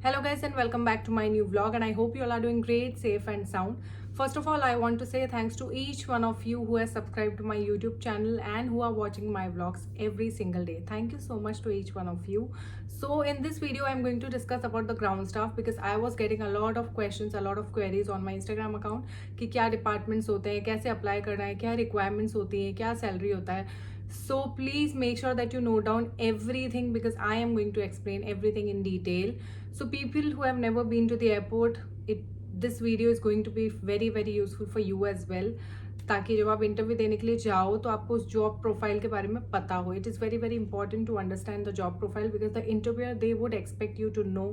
Hello guys and welcome back to my new vlog, and I hope you all are doing great, safe and sound. First of all, I want to say thanks to each one of you who has subscribed to my YouTube channel and who are watching my vlogs every single day. Thank you so much to each one of you. So in this video, I'm going to discuss about the ground staff because I was getting a lot of questions, a lot of queries on my Instagram account कि क्या departments होते हैं, कैसे apply करना है, क्या requirements होती हैं, क्या salary होता है. So please make sure that you note down everything because I am going to explain everything in detail. So people who have never been to the airport, this video is going to be very useful for you as well, ताकि जब आप interview देने के लिए जाओ तो आपको उस जॉब प्रोफाइल के बारे में पता हो. It is very important to understand the job profile because the interviewer they would expect you to know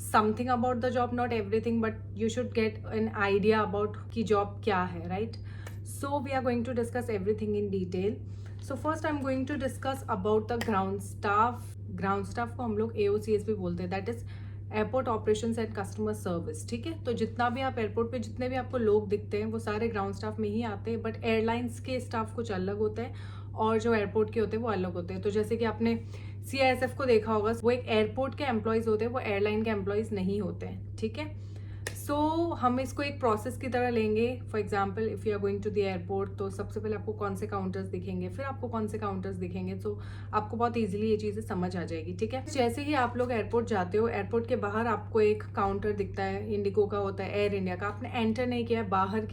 something about the job, not everything, but you should get an idea about कि job क्या है, right? So we are going to discuss everything in detail. So first I'm going to discuss about the ground staff. ground staff को हम लोग AOCS भी बोलते हैं, that is airport operations and customer service. ठीक है, तो जितना भी आप एयरपोर्ट पे जितने भी आपको लोग दिखते हैं वो सारे ग्राउंड स्टाफ में ही आते हैं, बट एयरलाइंस के स्टाफ कुछ अलग होते हैं और जो एयरपोर्ट के होते हैं वो अलग होते हैं. तो जैसे कि आपने CISF को देखा होगा, वो एक एयरपोर्ट के एम्प्लॉयज़ होते हैं, वो एयरलाइन के एम्प्लॉयज़ नहीं होते हैं. ठीक है, सो हम इसको एक प्रोसेस की तरह लेंगे. For example if you are going to the airport, तो सबसे पहले आपको कौन से काउंटर्स दिखेंगे, फिर आपको कौन से काउंटर्स दिखेंगे, तो आपको बहुत इजीली ये चीज़ें समझ आ जाएगी. ठीक है, जैसे ही आप लोग एयरपोर्ट जाते हो, एयरपोर्ट के बाहर आपको एक काउंटर दिखता है, इंडिगो का होता है, एयर इंडिया का. आपने एंटर नहीं किया है, बाहर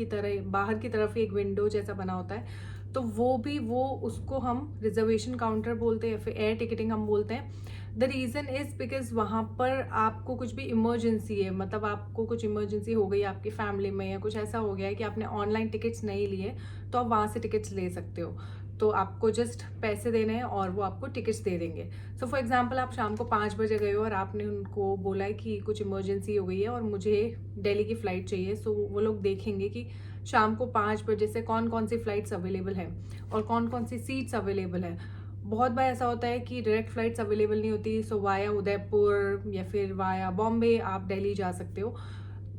की तरफ एक विंडो जैसा बना होता है, तो वो उसको हम रिजर्वेशन काउंटर बोलते हैं या फिर एयर टिकटिंग हम बोलते हैं. द रीज़न इज़ बिकॉज वहाँ पर आपको कुछ भी इमरजेंसी है, मतलब आपको कुछ इमरजेंसी हो गई आपकी फैमिली में या कुछ ऐसा हो गया है कि आपने ऑनलाइन टिकट्स नहीं लिए, तो आप वहाँ से टिकट्स ले सकते हो. तो आपको जस्ट पैसे देने हैं और वो आपको टिकट्स दे देंगे. सो फॉर एग्जांपल आप शाम को 5 बजे गए हो और आपने उनको बोला है कि कुछ इमरजेंसी हो गई है और मुझे दिल्ली की फ़्लाइट चाहिए. सो वो लोग देखेंगे कि शाम को 5 बजे से कौन कौन सी फ़्लाइट्स अवेलेबल हैं और कौन कौन सी सीट्स अवेलेबल हैं. बहुत बार ऐसा होता है कि डायरेक्ट फ़्लाइट्स अवेलेबल नहीं होती, सो वाया उदयपुर या फिर वाया बॉम्बे आप दिल्ली जा सकते हो.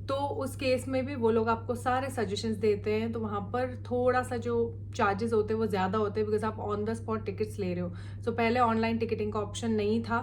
तो उस केस में भी वो लोग आपको सारे सजेशंस देते हैं. तो वहाँ पर थोड़ा सा जो चार्जेस होते हैं वो ज़्यादा होते हैं बिकॉज आप ऑन द स्पॉट टिकट्स ले रहे हो. सो पहले ऑनलाइन टिकटिंग का ऑप्शन नहीं था,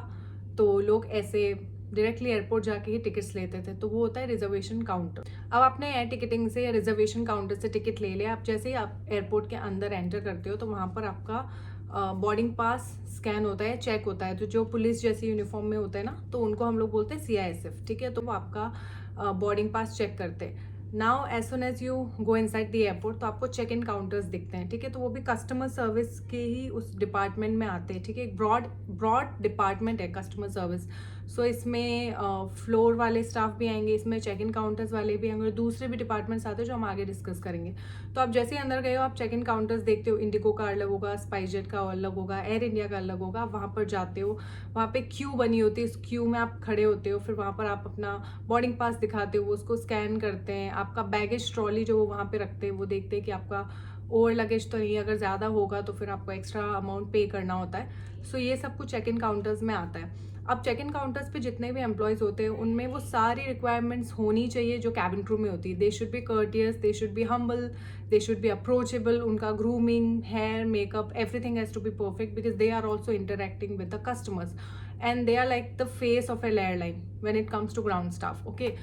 तो लोग ऐसे डायरेक्टली एयरपोर्ट जाके ही टिकट्स लेते थे. तो वो होता है रिजर्वेशन काउंटर. अब आपने एयर टिकटिंग से या रिजर्वेशन काउंटर से टिकट ले लिया. आप जैसे ही आप एयरपोर्ट के अंदर एंटर करते हो तो वहाँ पर आपका बोर्डिंग पास स्कैन होता है, चेक होता है. तो जो पुलिस जैसी यूनिफॉर्म में होता है ना, तो उनको हम लोग बोलते हैं CISF. ठीक है, तो वो आपका बोर्डिंग पास चेक करते हैं. Now as soon as you go inside the airport, तो आपको चेक इन काउंटर्स दिखते हैं. ठीक है, तो वो भी कस्टमर सर्विस के ही उस डिपार्टमेंट में आते हैं. ठीक है, एक ब्रॉड डिपार्टमेंट है कस्टमर सर्विस. सो इसमें फ्लोर वाले स्टाफ भी आएंगे, इसमें चेक इन काउंटर्स वाले भी आएंगे और दूसरे भी डिपार्टमेंट्स आते हैं जो हम आगे डिस्कस करेंगे. तो आप जैसे ही अंदर गए हो, आप चेक इन काउंटर्स देखते हो. इंडिगो का अलग होगा, स्पाइसजेट का अलग होगा, एयर इंडिया का अलग होगा. आप वहाँ पर जाते हो, वहाँ पे क्यू बनी होती है, उस क्यू में आप खड़े होते हो. फिर वहाँ पर आप अपना बोर्डिंग पास दिखाते हो, उसको स्कैन करते हैं. आपका बैगेज ट्रॉली जो वो वहाँ पे रखते हैं, वो देखते हैं कि आपका ओवर लगेज तो नहीं, अगर ज़्यादा होगा तो फिर आपको एक्स्ट्रा अमाउंट पे करना होता है. सो ये सब कुछ चेक इन काउंटर्स में आता है. अब चेक इन काउंटर्स पे जितने भी एम्प्लॉयज़ होते हैं उनमें वो सारी रिक्वायरमेंट्स होनी चाहिए जो कैबिन क्रू में होती है. They should be courteous, they should be humble, they should be approachable. उनका grooming, hair, makeup, everything has to be perfect because they are also interacting with the customers and they are like the face of an airline when it comes to ground staff. Okay,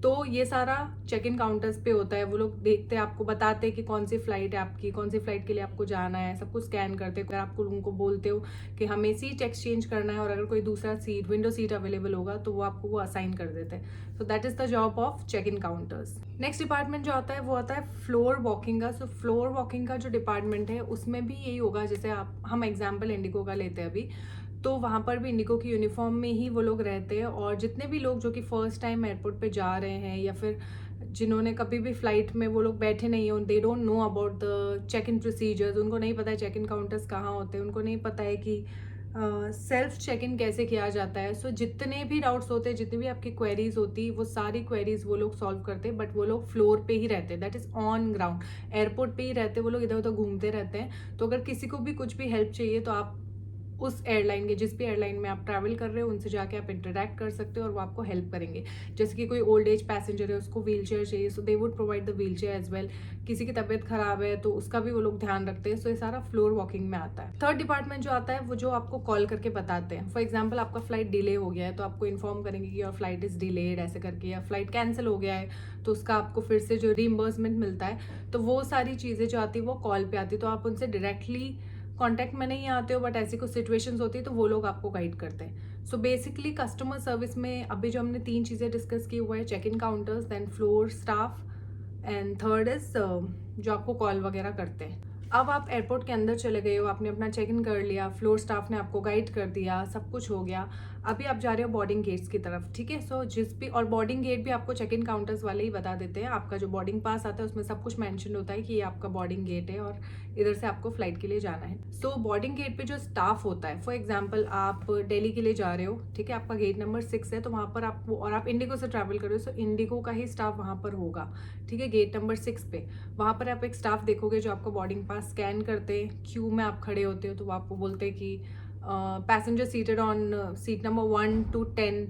तो ये सारा check in counters पे होता है. वो लोग देखते हैं, आपको बताते हैं कि कौन सी फ़्लाइट है आपकी, कौन सी फ़्लाइट के लिए आपको जाना है, सब कुछ स्कैन करते हैं. अगर आपको उनको बोलते हो कि हमें सीट एक्सचेंज करना है और अगर कोई दूसरा सीट, विंडो सीट अवेलेबल होगा, तो वो आपको वो असाइन कर देते हैं. So that is the job of check in counters. Next department जो आता है वो आता है फ्लोर वॉकिंग का. सो फ्लोर वॉकिंग का जो डिपार्टमेंट है उसमें भी यही होगा. जैसे हम एग्जाम्पल इंडिगो का लेते हैं अभी, तो वहाँ पर भी इंडिगो की यूनिफॉर्म में ही वो लोग रहते हैं. और जितने भी लोग जो कि फ़र्स्ट टाइम एयरपोर्ट पे जा रहे हैं या फिर जिन्होंने कभी भी फ़्लाइट में वो लोग बैठे नहीं हैं, they don't know about the check in procedures, उनको नहीं पता है चेक इन काउंटर्स कहाँ होते हैं, उनको नहीं पता है कि सेल्फ चेक इन कैसे किया जाता है. सो जितने भी डाउट्स होते हैं, जितनी भी आपकी क्वेरीज होती, वो सारी क्वेरीज वो लोग सॉल्व करते हैं. बट वो लोग फ्लोर पे ही रहते हैं, that is on ground. Airport पे ही रहते हैं वो लोग, इधर उधर घूमते रहते हैं. तो अगर किसी को भी कुछ भी हेल्प चाहिए तो आप उस एयरलाइन के, जिस भी एयरलाइन में आप ट्रैवल कर रहे हो उनसे जाके आप इंटरेक्ट कर सकते हो और वो आपको हेल्प करेंगे। जैसे कि कोई ओल्ड एज पैसेंजर है, उसको व्हील चेयर चाहिए, so they would provide the wheelchair as well. किसी की तबीयत खराब है तो उसका भी वो लोग ध्यान रखते हैं। सो ये सारा फ्लोर वॉकिंग में आता है। थर्ड डिपार्टमेंट जो आता है वो जो आपको कॉल करके बताते हैं। फॉर एग्जाम्पल आपका फ्लाइट डिले हो गया है तो आपको इन्फॉर्म करेंगे कि योर फ्लाइट इज डिलेड ऐसे करके, या फ्लाइट कैंसिल हो गया है तो उसका आपको फिर से जो रीइंबर्समेंट मिलता है, तो वो सारी चीज़ें जो आती है वो कॉल पे आती है। तो आप उनसे डायरेक्टली कांटेक्ट में नहीं आते हो, बट ऐसी कुछ सिचुएशंस होती है तो वो लोग आपको गाइड करते हैं। सो बेसिकली कस्टमर सर्विस में अभी जो हमने 3 चीज़ें डिस्कस की हुआ है, check in counters, then floor staff, and third is जो आपको कॉल वगैरह करते हैं। अब आप एयरपोर्ट के अंदर चले गए हो, आपने अपना चेक इन कर लिया, फ्लोर स्टाफ ने आपको गाइड कर दिया, सब कुछ हो गया। अभी आप जा रहे हो बोर्डिंग गेट्स की तरफ, ठीक है। सो जिस भी, और बोर्डिंग गेट भी आपको चेक इन काउंटर्स वाले ही बता देते हैं। आपका जो बोर्डिंग पास आता है उसमें सब कुछ मेंशन होता है कि ये आपका बोर्डिंग गेट है और इधर से आपको फ्लाइट के लिए जाना है। सो बोर्डिंग गेट पे जो स्टाफ होता है, फॉर एग्जाम्पल आप दिल्ली के लिए जा रहे हो, ठीक है, आपका गेट नंबर 6 है, तो वहाँ पर आपको, और आप इंडिगो से ट्रैवल कर रहे हो, सो इंडिगो का ही स्टाफ वहाँ पर होगा, ठीक है, गेट नंबर 6 पे। वहाँ पर आप एक स्टाफ देखोगे जो आपका बोर्डिंग पास स्कैन करते हैं। क्यू में आप खड़े होते हो तो वो आपको बोलते हैं कि passenger seated on seat number 1 to 10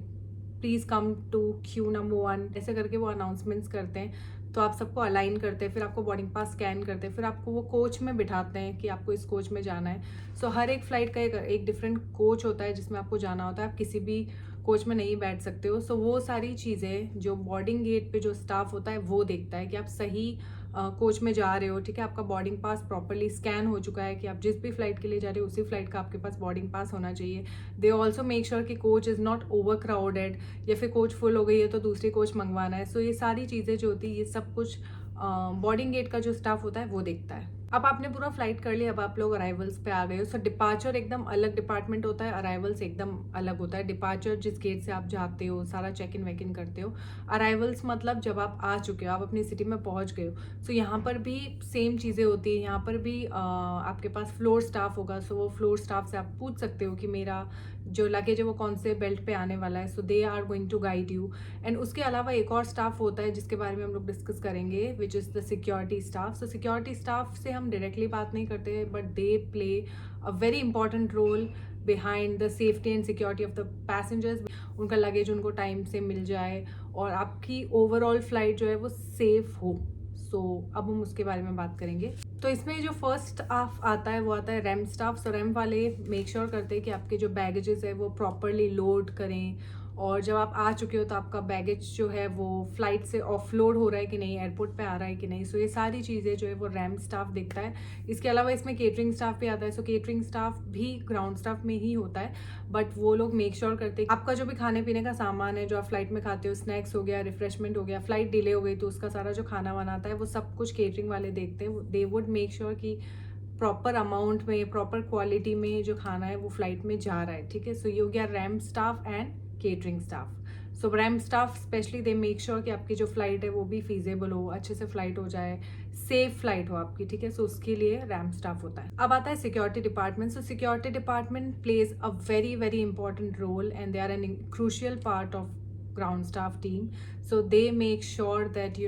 please come to queue number 1, ऐसे करके वो अनाउंसमेंट्स करते हैं। तो आप सबको अलाइन करते हैं, फिर आपको बोर्डिंग पास स्कैन करते हैं, फिर आपको वो कोच में बिठाते हैं कि आपको इस कोच में जाना है। सो हर एक फ्लाइट का एक डिफरेंट कोच होता है जिसमें आपको जाना होता है। आप किसी भी कोच में नहीं बैठ सकते हो। सो वो सारी चीज़ें जो बोर्डिंग गेट पे जो स्टाफ होता है वो देखता है कि आप सही कोच में जा रहे हो, ठीक है, आपका बोर्डिंग पास प्रॉपरली स्कैन हो चुका है, कि आप जिस भी फ्लाइट के लिए जा रहे हो उसी फ्लाइट का आपके पास बोर्डिंग पास होना चाहिए। दे ऑल्सो मेक श्योर कि coach is not over crowded, या फिर कोच फुल हो गई है तो दूसरी कोच मंगवाना है। सो ये सारी चीज़ें जो होती है ये सब कुछ बोर्डिंग गेट का जो स्टाफ होता है वो देखता है। अब आपने पूरा फ्लाइट कर लिया, अब आप लोग अराइवल्स पे आ गए हो। सो डिपार्चर एकदम अलग डिपार्टमेंट होता है, अराइवल्स एकदम अलग होता है। डिपार्चर जिस गेट से आप जाते हो, सारा चेक इन वेक इन करते हो। अराइवल्स मतलब जब आप आ चुके हो, आप अपनी सिटी में पहुंच गए हो। सो यहाँ पर भी सेम चीज़ें होती है। यहाँ पर भी आपके पास फ्लोर स्टाफ होगा। सो वो फ्लोर स्टाफ से आप पूछ सकते हो कि मेरा जो लगेज है वो कौन से बेल्ट पे आने वाला है। So they are going to guide you. And उसके अलावा एक और स्टाफ होता है जिसके बारे में हम लोग डिस्कस करेंगे, which is the security staff. So security staff से हम डायरेक्टली बात नहीं करते, but they play a very important role behind the safety and security of the passengers. उनका लगेज उनको टाइम से मिल जाए और आपकी ओवरऑल फ्लाइट जो है वो सेफ हो। सो अब हम उसके बारे में बात करेंगे। तो इसमें जो फर्स्ट स्टाफ आता है वो आता है रैम स्टाफ। सो रैम वाले मेक श्योर करते हैं कि आपके जो बैगेजेस है वो प्रॉपरली लोड करें, और जब आप आ चुके हो तो आपका बैगेज जो है वो फ्लाइट से ऑफलोड हो रहा है कि नहीं, एयरपोर्ट पे आ रहा है कि नहीं। सो ये सारी चीज़ें जो है वो रैम स्टाफ देखता है। इसके अलावा इसमें केटरिंग स्टाफ भी आता है। सो केटरिंग स्टाफ भी ग्राउंड स्टाफ में ही होता है, बट वो लोग मेक श्योर करते हैं आपका जो भी खाने पीने का सामान है जो आप फ्लाइट में खाते हो, स्नैक्स हो गया, रिफ्रेशमेंट हो गया, फ्लाइट डिले हो गई तो उसका सारा जो खाना बनाता है वो सब कुछ केटरिंग वाले देखते हैं। दे वुड मेक श्योर कि प्रॉपर अमाउंट में, प्रॉपर क्वालिटी में जो खाना है वो फ्लाइट में जा रहा है, ठीक है। सो ये हो गया RAM staff and catering staff. So RAM staff specially they make sure कि आपकी जो फ्लाइट है वो भी फीजेबल हो, अच्छे से फ्लाइट हो जाए, सेफ फ्लाइट हो आपकी, ठीक है। सो उसके लिए रैम स्टाफ होता है। अब आता है security department. So security department plays a very very important role and they are an crucial part of ground staff team. So they make sure that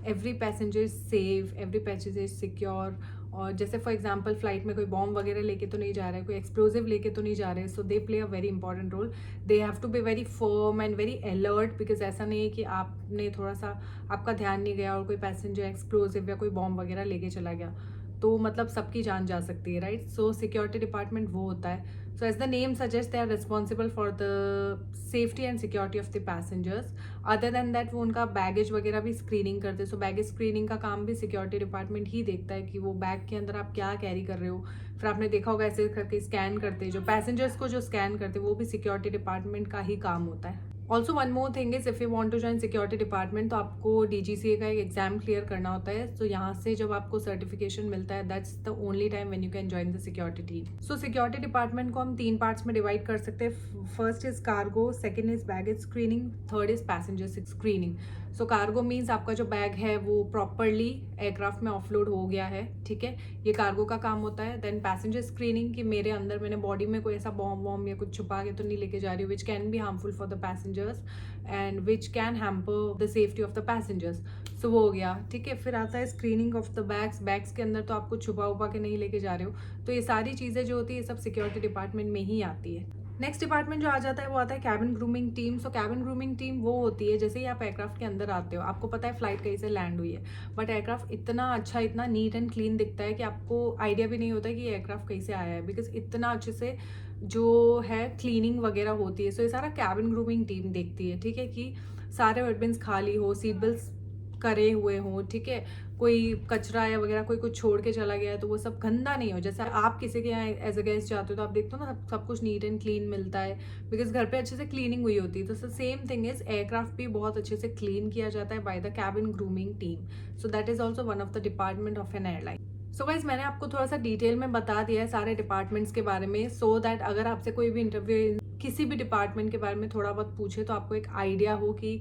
every passenger is safe, every passenger is secure. और जैसे for example flight में कोई bomb वगैरह लेके तो नहीं जा रहा है, कोई एक्सप्लोजिव लेके तो नहीं जा रहे हैं। So they play a very important role. They have to be very firm and very alert, because ऐसा नहीं है कि आपने थोड़ा सा, आपका ध्यान नहीं गया और कोई पैसेंजर एक्सप्लोजिव या कोई बॉम्ब वगैरह लेके चला गया तो मतलब सबकी जान जा सकती है, राइट। सो सिक्योरिटी डिपार्टमेंट वो होता है। So as the name suggest they are responsible for the safety and security of the passengers. Other than that वो उनका बैगेज वगैरह भी स्क्रीनिंग करते हैं। सो बैगेज स्क्रीनिंग का काम भी सिक्योरिटी डिपार्टमेंट ही देखता है कि वो बैग के अंदर आप क्या कैरी कर रहे हो। फिर आपने देखा होगा ऐसे करके स्कैन करते हैं, जो पैसेंजर्स को जो स्कैन करते हैं वो भी सिक्योरिटी डिपार्टमेंट का ही काम होता है। Also one more thing is, if you want to join security department तो आपको DGCA का एक एग्जाम क्लियर करना होता है। तो यहाँ से जब आपको सर्टिफिकेशन मिलता है, that's the only time when you can join the security team. So security department को हम 3 पार्ट्स में डिवाइड कर सकते हैं। First is cargo, second is baggage screening, third is passenger screening. So cargo means आपका जो बैग है वो प्रॉपरली एयरक्राफ्ट में ऑफलोड हो गया है, ठीक है, ये कार्गो का काम होता है। देन पैसेंजर स्क्रीनिंग, कि मेरे अंदर मैंने बॉडी में कोई ऐसा बॉम्ब वॉम्ब या कुछ छुपा के तो नहीं लेके जा रही हूँ which can be harmful for the passengers and which can hamper the safety of the passengers. So वो हो गया, ठीक है। फिर आता है स्क्रीनिंग ऑफ द बैग्स के अंदर तो आपको छुपा उपा के नहीं लेके जा रहे हो, तो ये सारी चीज़ें जो होती है ये सब सिक्योरिटी डिपार्टमेंट में ही आती है। नेक्स्ट डिपार्टमेंट जो आ जाता है वो आता है कैबिन ग्रूमिंग टीम। सो कैबिन ग्रूमिंग टीम वो होती है, जैसे ही आप एयरक्राफ्ट के अंदर आते हो, आपको पता है फ्लाइट कहीं से लैंड हुई है, बट एयरक्राफ्ट इतना अच्छा, इतना नीट एंड क्लीन दिखता है कि आपको आइडिया भी नहीं होता कि एयरक्राफ्ट कहीं से आया है, बिकॉज इतना अच्छे से जो है क्लीनिंग वगैरह होती है। सो ये सारा कैबिन ग्रूमिंग टीम देखती है, ठीक है, कि सारे वेटबिन्स खाली हो, सीट बेल्ट करे हुए हों, ठीक है, कोई कचरा या वगैरह कोई कुछ छोड़ के चला गया है तो वो सब गंदा नहीं हो। जैसे आप किसी के यहाँ एज अ गेस्ट जाते हो तो आप देखते हो ना, सब कुछ नीट एंड क्लीन मिलता है, बिकॉज घर पे अच्छे से क्लीनिंग हुई होती है। तो सेम थिंग इज एयरक्राफ्ट भी बहुत अच्छे से क्लीन किया जाता है by the cabin grooming team. So that is also one of the department of an airline. So guys मैंने आपको थोड़ा सा डिटेल में बता दिया है सारे डिपार्टमेंट्स के बारे में, सो दैट अगर आपसे कोई भी इंटरव्यू किसी भी डिपार्टमेंट के बारे में थोड़ा बहुत पूछे तो आपको एक आइडिया हो कि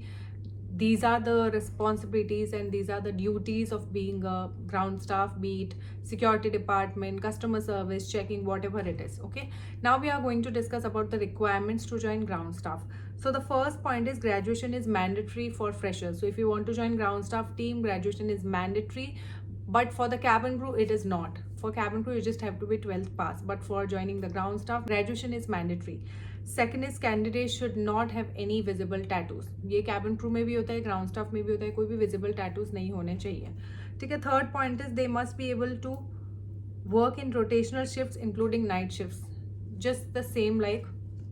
these are the responsibilities and these are the duties of being a ground staff, be it security department, customer service, checking, whatever it is. Okay, now we are going to discuss about the requirements to join ground staff. So the first point is graduation is mandatory for freshers. So if you want to join ground staff team, graduation is mandatory, but for the cabin crew it is not. For cabin crew you just have to be 12th pass, but for joining the ground staff graduation is mandatory. Second is candidate should not have any visible tattoos. ये cabin crew में भी होता है, ground staff में भी होता है, कोई भी विजिबल टैटूज नहीं होने चाहिए, ठीक है। Third point is they must be able to work in rotational shifts including night shifts, just the same like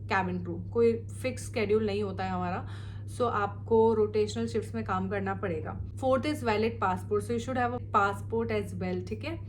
cabin crew. कोई फिक्स स्केड्यूल नहीं होता है हमारा, सो आपको रोटेशनल शिफ्ट्स में काम करना पड़ेगा। Fourth is valid passport, so you should have a passport as well, ठीक है,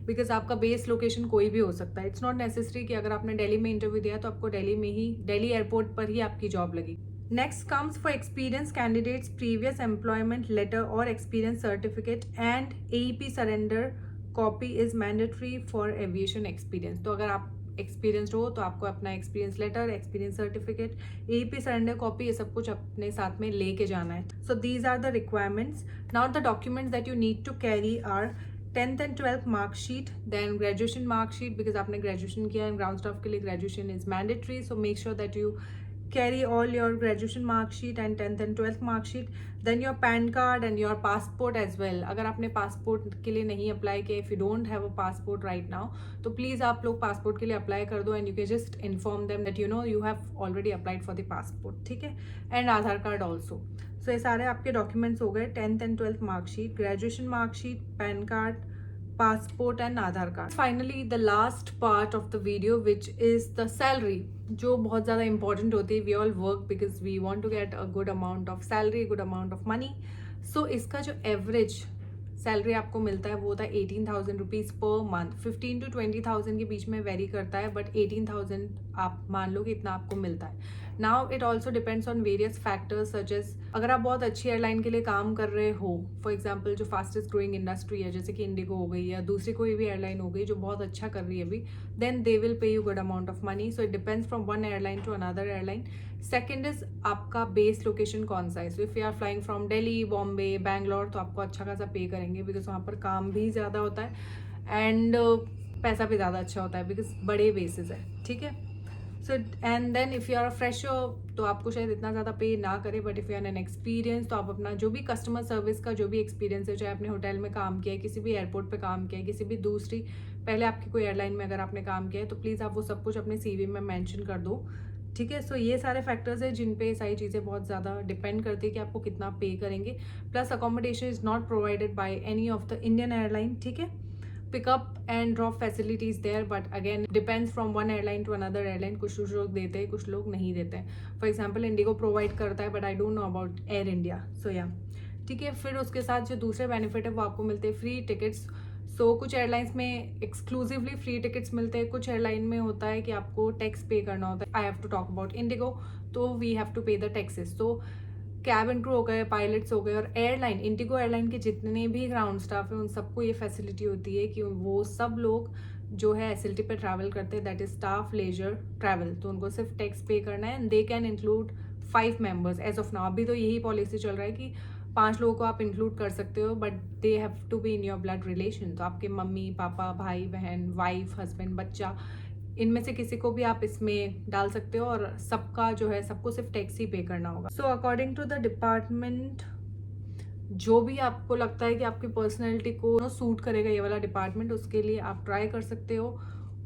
बिकॉज आपका बेस लोकेशन कोई भी हो सकता है। इट्स नॉट नेसेसरी कि अगर आपने दिल्ली में इंटरव्यू दिया तो आपको दिल्ली में ही, दिल्ली एयरपोर्ट पर ही आपकी जॉब लगी। Next comes for experience candidates previous employment letter और experience certificate and AEP surrender copy is mandatory for aviation experience. तो अगर आप एक्सपीरियंसड हो तो आपको अपना experience letter, experience certificate, AEP surrender copy, ये सब कुछ अपने साथ में लेके जाना है। So these are the requirements. Now the documents that you need to carry are 10th and 12th mark sheet, then graduation mark sheet, because आपने graduation किया है, ground staff के लिए graduation is mandatory, so make sure that you carry all your graduation mark sheet and 10th and 12th mark sheet, then your PAN card and your passport as well। अगर आपने passport के लिए नहीं apply किया, if you don't have a passport right now, तो please आप लोग passport के लिए अप्लाई कर दो, and you can just inform them that you know you have already applied for the passport, ठीक है, and Aadhaar card also. So ये सारे आपके डॉक्यूमेंट्स हो गए, 10th and 12th marksheet, graduation marksheet, PAN card, passport and Aadhaar card. Finally the last part of the video which is the salary, जो बहुत ज़्यादा इंपॉर्टेंट होती है। We all work because we want to get a good amount of salary, good amount of money. So इसका जो average salary आपको मिलता है वो होता है 18,000 रुपीज़ पर मंथ। 15 to 20,000 के बीच में वेरी करता है, बट 18,000 आप मान लो कि इतना आपको मिलता है। Now it also depends on various factors such as अगर आप बहुत अच्छी एयरलाइन के लिए काम कर रहे हो, फॉर एग्जाम्पल जो फास्टेस्ट ग्रोइंग इंडस्ट्री है जैसे कि इंडिगो हो गई या दूसरी कोई भी एयरलाइन हो गई जो बहुत अच्छा कर रही है अभी, then they will pay you good amount of money. So it depends from one airline to another airline. Second is आपका बेस लोकेशन कौन सा है। So if you are flying from Delhi, Bombay, Bangalore, तो आपको अच्छा खासा पे करेंगे बिकॉज वहाँ पर काम भी ज़्यादा होता है एंड पैसा भी ज़्यादा अच्छा होता है बिकॉज बड़े बेसिस है, ठीक है। So and then if you are a fresher तो आपको शायद इतना ज़्यादा पे ना करे, but if you are an experience तो आप अपना जो भी कस्टमर सर्विस का जो भी एक्सपीरियंस है, चाहे आपने होटल में काम किया है, किसी भी एयरपोर्ट पे काम किया है, किसी भी दूसरी पहले आपकी कोई एयरलाइन में अगर आपने काम किया है तो प्लीज़ आप वो सब कुछ अपने CV में मेंशन कर दो, ठीक है। सो ये सारे फैक्टर्स हैं जिन पे सारी चीज़ें बहुत ज़्यादा डिपेंड करती है कि आपको कितना पे करेंगे। Plus accommodation is not provided by any of the Indian airline, ठीक है। Pickup and drop facilities there, but again depends from one airline to another airline. कुछ लोग देते हैं, कुछ लोग नहीं देते हैं। फॉर एग्जांपल इंडिगो प्रोवाइड करता है, but I don't know about Air India. So या ठीक है। फिर उसके साथ जो दूसरे बेनिफिट है वो आपको मिलते हैं फ्री टिकट्स। सो कुछ एयरलाइंस में एक्सक्लूसिवली फ्री टिकट्स मिलते हैं, कुछ एयरलाइन में होता है कि आपको टैक्स पे करना होता है। I have to talk about IndiGo, तो we have to pay the taxes. तो कैबिन क्रू हो गए, पायलट्स हो गए और एयरलाइन, इंडिगो एयरलाइन के जितने भी ग्राउंड स्टाफ हैं उन सबको ये फैसिलिटी होती है कि वो सब लोग जो है SLT पे ट्रैवल करते हैं, that is staff leisure travel, तो उनको सिर्फ टैक्स पे करना है and they can include 5 members as of now. अभी तो यही पॉलिसी चल रहा है कि 5 लोगों को आप इंक्लूड कर सकते हो, but they have to be in your blood relation. तो आपके मम्मी पापा, भाई बहन, वाइफ, हस्बैंड, बच्चा, इनमें से किसी को भी आप इसमें डाल सकते हो, और सबका जो है सबको सिर्फ टैक्स ही पे करना होगा। So according to the department, जो भी आपको लगता है कि आपकी पर्सनैलिटी को सूट करेगा ये वाला डिपार्टमेंट, उसके लिए आप ट्राई कर सकते हो,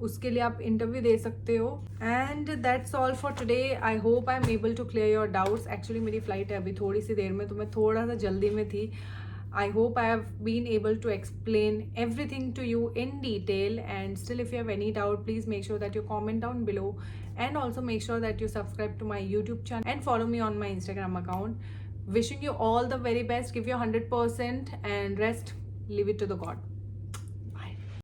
उसके लिए आप इंटरव्यू दे सकते हो। And that's all for today. I hope I am able to clear your doubts. Actually मेरी फ्लाइट है अभी थोड़ी सी देर में, तो मैं थोड़ा सा जल्दी में थी। I hope I have been able to explain everything to you in detail, and still if you have any doubt, please make sure that you comment down below, and also make sure that you subscribe to my YouTube channel and follow me on my Instagram account. Wishing you all the very best. Give your 100% and rest, leave it to the God.